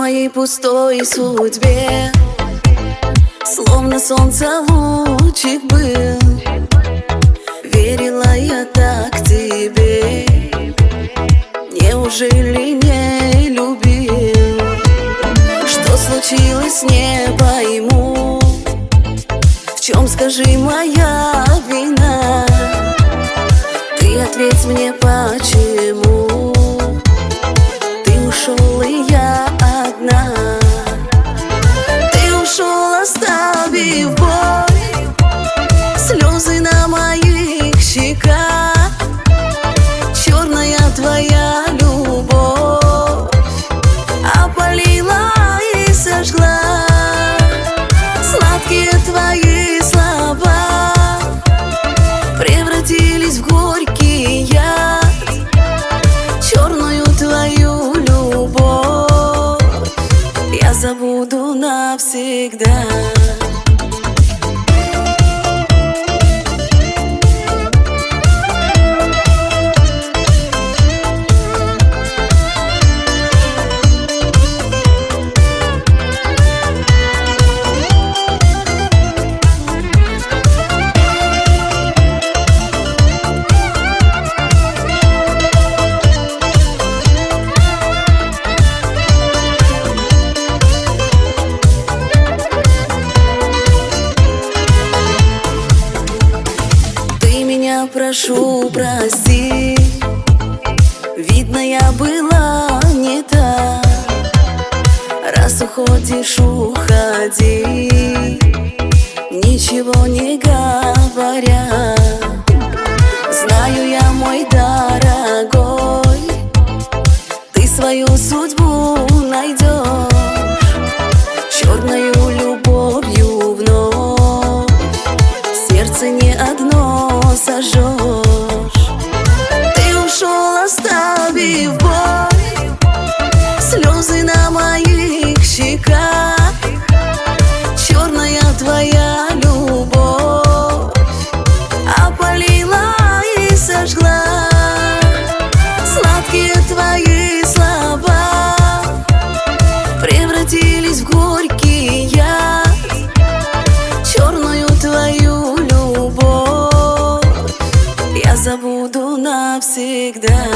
моей пустой судьбе словно солнце лучик был. Верила я так тебе, неужели не любил? Что случилось, не пойму. В чем, скажи, моя вина? Ты ответь мне, почему ты ушел, и я одна. Ты ушел, оставив боль, слезы на моих щеках. Черная твоя любовь опалила и сожгла. Сладкие твои слова превратились в горький яд. Черную твою любовь я забуду навсегда. Прошу, прости, видно, я была не та. Раз уходишь, уходи, ничего не говоря. Знаю я, мой дорогой, ты свою судьбу найдешь. Черною любовью вновь сердце не одно сожжешь. Ты ушел, оставив боль, слезы на моих щеках. Черная твоя любовь опалила и сожгла. Сладкие твои слова превратились в горький яд. Черную твою любовь я забуду навсегда.